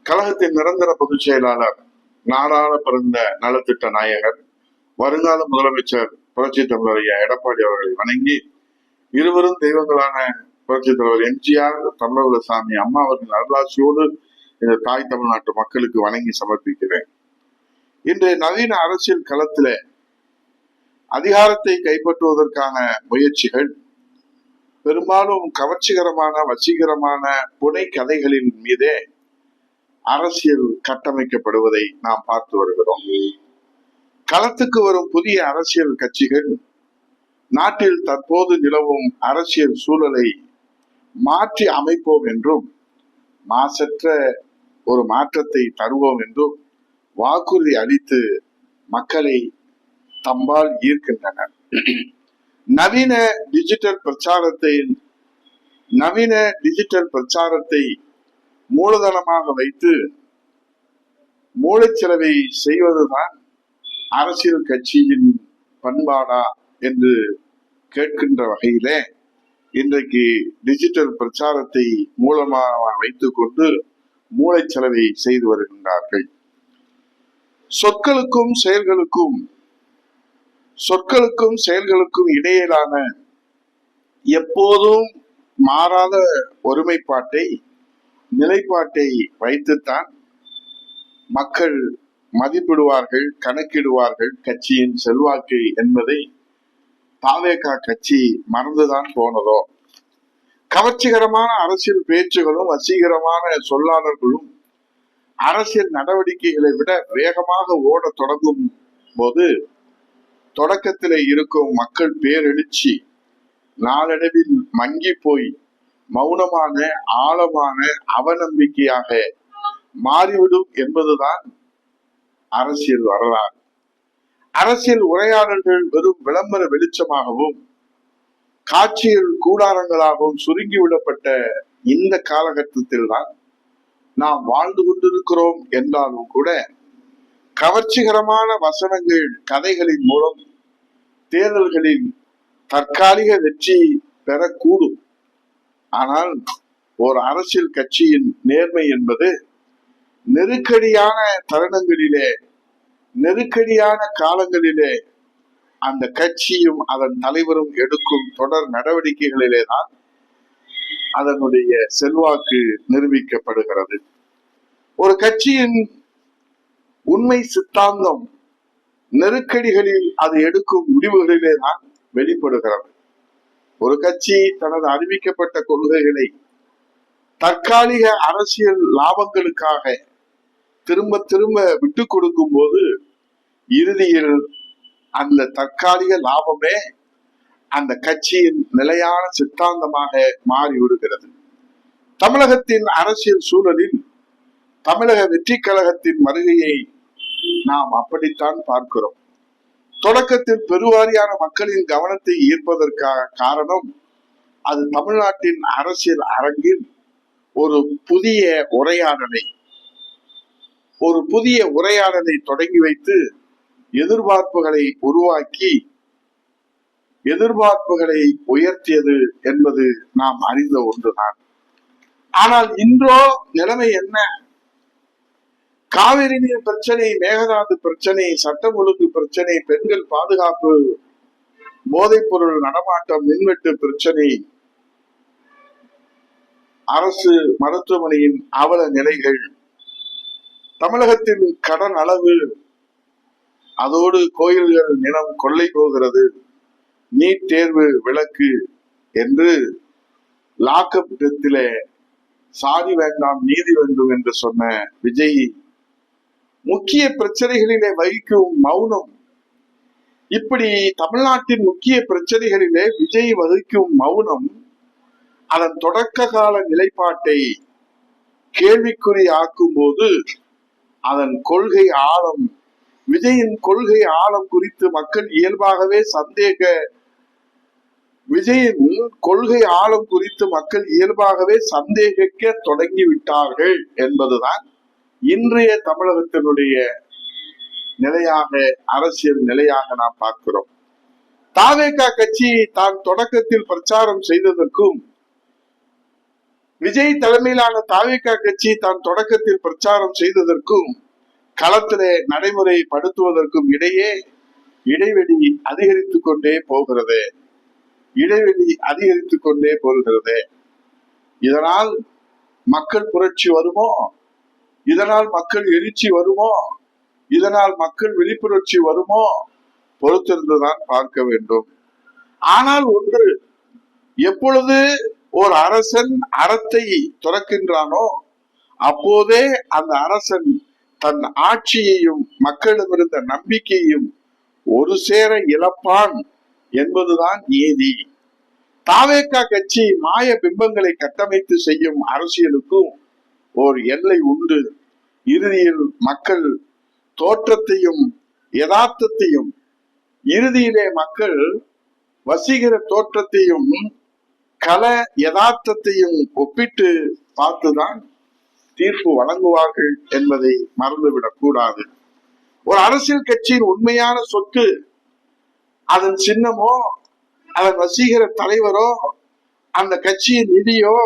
கழகத்தின் நிரந்தர பொதுச் செயலாளர், நாடாள பிறந்த நலத்திட்ட நாயகர், வருங்கால முதலமைச்சர் புரட்சி தலைவர் எடப்பாடி அவர்களை வணங்கி, இருவரும் தெய்வங்களான புரட்சி தலைவர் எம்ஜிஆர், தமிழகசாமி அம்மா அவர்களின் அருளாட்சியோடு இந்த தாய் தமிழ்நாட்டு மக்களுக்கு வணங்கி சமர்ப்பிக்கிறேன். இன்றைய நவீன அரசியல் களத்தில அதிகாரத்தை கைப்பற்றுவதற்கான முயற்சிகள் பெரும்பாலும் கவர்ச்சிகரமான வசீகரமான புனை கதைகளின் மீதே அரசியல் கட்டமைக்கப்படுவதை நாம் பார்த்து வருகிறோம். களத்துக்கு வரும் புதிய அரசியல் கட்சிகள் நாட்டில் தற்போது நிலவும் அரசியல் சூழலை மாற்றி அமைப்போம் என்றும், மாசற்ற ஒரு மாற்றத்தை தருவோம் என்றும் வாக்குறுதி அளித்து மக்களை தம்பால் ஈர்க்கின்றனர். நவீன டிஜிட்டல் பிரச்சாரத்தை மூலதனமாக வைத்து மூளைச்சலவை செய்வதுதான் அரசியல் கட்சியின் பண்பாடா என்று கேட்கின்ற வகையிலே இன்றைக்கு டிஜிட்டல் பிரச்சாரத்தை மூலமாக வைத்துக் கொண்டு மூளைச்சலவை செய்து வருகின்றார்கள். சொற்களுக்கும் செயல்களுக்கும் இடையிலான எப்போதும் மாறாத ஒருமைப்பாட்டை, நிலைப்பாட்டை வைத்துத்தான் மக்கள் மதிப்பிடுவார்கள், கணக்கிடுவார்கள் கட்சியின் செல்வாக்கு என்பதை தாவேக கட்சி மறந்துதான் போனதோ? கவர்ச்சிகரமான அரசியல் பேச்சுகளும் வசீகரமான சொல்லாளர்களும் அரசியல் நடவடிக்கைகளை விட வேகமாக ஓட தொடங்கும் போது தொடக்கத்தில் இருக்கும் மக்கள் பேரெழுச்சி நாளடைவில் மங்கி போய் மௌனமான ஆழமான அவநம்பிக்கையாக மாறிவிடும் என்பதுதான் அரசியல் வரலாறு. அரசியல் உரையாடல்கள் வெறும் விளம்பர வெளிச்சமாகவும் காட்சியில் கூடாரங்களாகவும் சுருங்கிவிடப்பட்ட இந்த காலகட்டத்தில் தான் நாம் வாழ்ந்து கொண்டிருக்கிறோம் என்றாலும் கூட கவர்ச்சிகரமான வசனங்கள், கதைகளின் மூலம் தேர்தல்களில் தற்காலிக வெற்றி பெறக்கூடும். ஆனால் ஒரு அரசியல் கட்சியின் நேர்மை என்பது நெருக்கடியான தருணங்களிலே, நெருக்கடியான காலங்களிலே அந்த கட்சியும் அதன் தலைவரும் எடுக்கும் தொடர் நடவடிக்கைகளிலே தான் அதனுடைய செல்வாக்கு நிரூபிக்கப்படுகிறது. ஒரு கட்சியின் உண்மை சித்தாந்தம் நெருக்கடிகளில் அது எடுக்கும் முடிவுகளிலே தான் வெளிப்படுகிறது. ஒரு கட்சி தனது அறிவிக்கப்பட்ட கொள்கைகளை தற்காலிக அரசியல் லாபங்களுக்காக திரும்ப திரும்ப விட்டு கொடுக்கும் போது இறுதியில் அந்த தற்காலிக லாபமே அந்த கட்சியின் நிலையான சித்தாந்தமாக மாறிவிடுகிறது. தமிழகத்தின் அரசியல் சூழலில் தமிழக வெற்றி கழகத்தின் வருகையை நாம் அப்படித்தான் பார்க்கிறோம். தொடக்கத்தில் பெருவாரியான மக்களின் கவனத்தை ஈர்ப்பதற்காக காரணம், அது தமிழ்நாட்டின் அரசியல் அரங்கில் ஒரு புதிய உரையாடலை தொடங்கி வைத்து எதிர்பார்ப்புகளை உருவாக்கி எதிர்பார்ப்புகளை உயர்த்தியது என்பது நாம் அறிந்த ஒன்றுதான். ஆனால் இன்றோ நிலைமை என்ன? காவிரி நீர் பிரச்சனை, மேகதாது பிரச்சனை, சட்டம் ஒழுங்கு பிரச்சனை, பெண்கள் பாதுகாப்பு, போதைப் பொருள் நடமாட்டம், மின்வெட்டு பிரச்சனை, அரசு மருத்துவமனையின் அவல நிலைகள், தமிழகத்தின் கடன் அளவு, அதோடு கோயில்கள் நிலம் கொள்ளை போகிறது, நீட் தேர்வு விலக்கு என்று லாக்கப்பிடத்திலே சாதி வேண்டாம் நீதி வேண்டும் என்று சொன்ன விஜய் முக்கிய பிரச்சனைகளிலே வகிக்கும் மௌனம், இப்படி தமிழ்நாட்டின் முக்கிய பிரச்சனைகளிலே விஜய் வகிக்கும் மௌனம் அதன் தொடக்க கால நிலைப்பாட்டை கேள்விக்குறி ஆக்கும் போது அதன் கொள்கை ஆழம், விஜயின் கொள்கை ஆழம் குறித்து மக்கள் இயல்பாகவே சந்தேகிக்க தொடங்கிவிட்டார்கள் என்பதுதான் இன்றைய தமிழகத்தினுடைய நிலையாக, அரசியல் நிலையாக நாம் பார்க்கிறோம். தாவேக கட்சி தான் தொடக்கத்தில் பிரச்சாரம் செய்ததற்கும் விஜய் தலைமையிலான தாவேகா கட்சி தான் தொடக்கத்தில் பிரச்சாரம் செய்ததற்கும் களத்திலே நடைமுறைப்படுத்துவதற்கும் இடையே இடைவெளி அதிகரித்துக் கொண்டே போகிறது. இதனால் மக்கள் புரட்சி வருமோ, இதனால் மக்கள் எழுச்சி வருமோ, இதனால் மக்கள் விழிப்புணர்ச்சி வருமோ, பொறுத்திருந்துதான் பார்க்க வேண்டும். ஆனால் ஒன்று, எப்பொழுது ஒரு அரசன் அறத்தை துறக்கின்றானோ அப்போதே அந்த அரசன் தன் ஆட்சியையும் மக்களிடமிருந்த நம்பிக்கையையும் ஒரு சேர இழப்பான் என்பதுதான் நீதி. தாவேகா கட்சி மாய பிம்பங்களை கட்டமைத்து செய்யும் அரசியலுக்கும் ஒரு எல்லை உண்டு. இறுதியில் மக்கள் தோற்றத்தையும் யதார்த்தத்தையும், இறுதியிலே மக்கள் வசீகர தோற்றத்தையும் கல யதார்த்தத்தையும் ஒப்பிட்டு பார்த்துதான் தீர்ப்பு வழங்குவார்கள் என்பதை மறந்துவிடக் கூடாது. ஒரு அரசியல் கட்சியின் உண்மையான சொத்து அதன் சின்னமோ, அதன் வசீகர தலைவரோ, அந்த கட்சியின் நிதியோ,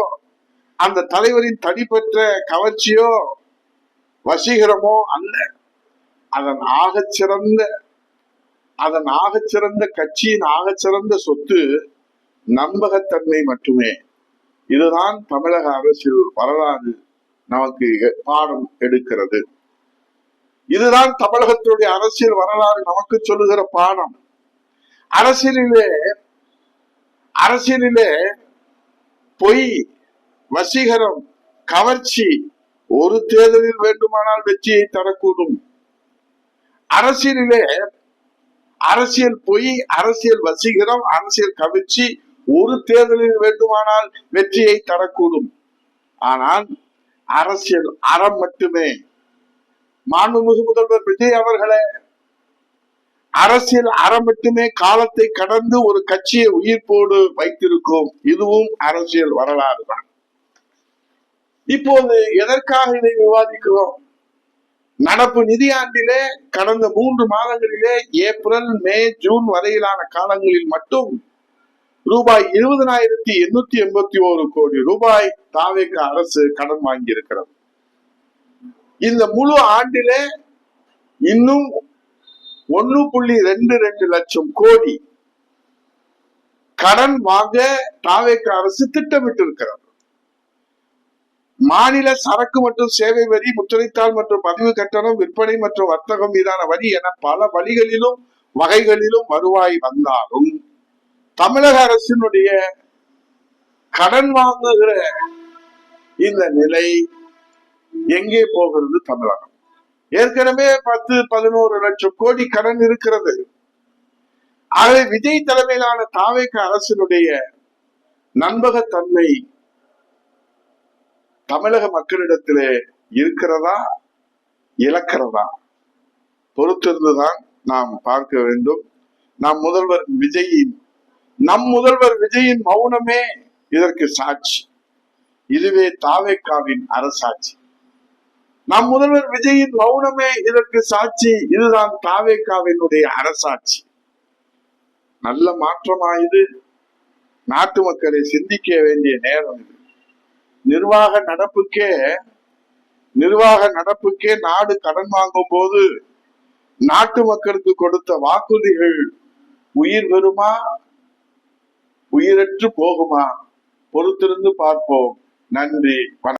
அந்த தலைவரின் தனிப்பட்ட கவர்ச்சியோ வசீகரமோ அல்ல. அதன் ஆகச்சிறந்த கட்சியின் ஆகச்சிறந்த சொத்து நம்பகத்தன்மை மட்டுமே. இதுதான் தமிழக அரசியல் வரலாறு நமக்கு பாடம் எடுக்கிறது. இதுதான் தமிழகத்துடைய அரசியல் வரலாறு நமக்கு சொல்லுகிற பாடம். அரசியலிலே பொய், வசீகரம், கவர்ச்சி ஒரு தேர்தலில் வேண்டுமானால் வெற்றியை தரக்கூடும். அரசியல் பொய், அரசியல் வசீகரம், அரசியல் கவர்ச்சி ஒரு தேர்தலில் வேண்டுமானால் வெற்றியை தரக்கூடும். ஆனால் அரசியல் அறம் மட்டுமே. மாண்புமிகு முதல்வர் விஜய் அவர்களே, அரசியல் அறம் மட்டுமே காலத்தை கடந்து ஒரு கட்சியை உயிர்ப்போடு வைத்திருக்கும். இதுவும் அரசியல் வரலாறு தான். இப்போது எதற்காக இதை விவாதிக்கிறோம்? நடப்பு நிதியாண்டிலே கடந்த 3 மாதங்களிலே ஏப்ரல், மே, ஜூன் வரையிலான காலங்களில் மட்டும் ரூபாய் 20,881 கோடி ரூபாய் தாவேகா அரசு கடன் வாங்கியிருக்கிறது. இந்த முழு ஆண்டிலே இன்னும் 1.22 லட்சம் கோடி கடன் வாங்க தாவேகா அரசு திட்டமிட்டிருக்கிறது. மாநில சரக்கு மற்றும் சேவை வரி, முத்திரைத்தாள் மற்றும் பதிவு கட்டணம், விற்பனை மற்றும் வர்த்தகம் மீதான வரி என பல வகைகளிலும் வருவாய் வந்தாலும் தமிழக அரசினுடைய கடன் வாங்குகிற இந்த நிலை எங்கே போகிறது? தமிழகம் ஏற்கனவே 10-11 லட்சம் கோடி கடன் இருக்கிறது. ஆகவே விஜய் தலைமையிலான தாவேகா அரசினுடைய நம்பகத்தன்மை தமிழக மக்களிடத்திலே இருக்கிறதா, இழக்கிறதா? பொறுத்திருந்துதான் நாம் பார்க்க வேண்டும். நம் முதல்வர் விஜயின் மௌனமே இதற்கு சாட்சி. இதுவே தாவேகாவின் அரசாட்சி. நம் முதல்வர் விஜயின் மௌனமே இதற்கு சாட்சி. இதுதான் தாவேகாவினுடைய அரசாட்சி. நல்ல மாற்றமாயுது. நாட்டு மக்களை சிந்திக்க வேண்டிய நேரம் இது. நிர்வாக நடப்புக்கே நாடு கடன் வாங்கும் போது நாட்டு மக்களுக்கு கொடுத்த வாக்குறுதிகள் உயிர் பெறுமா, உயிரற்று போகுமா? பொறுத்திருந்து பார்ப்போம். நன்றி.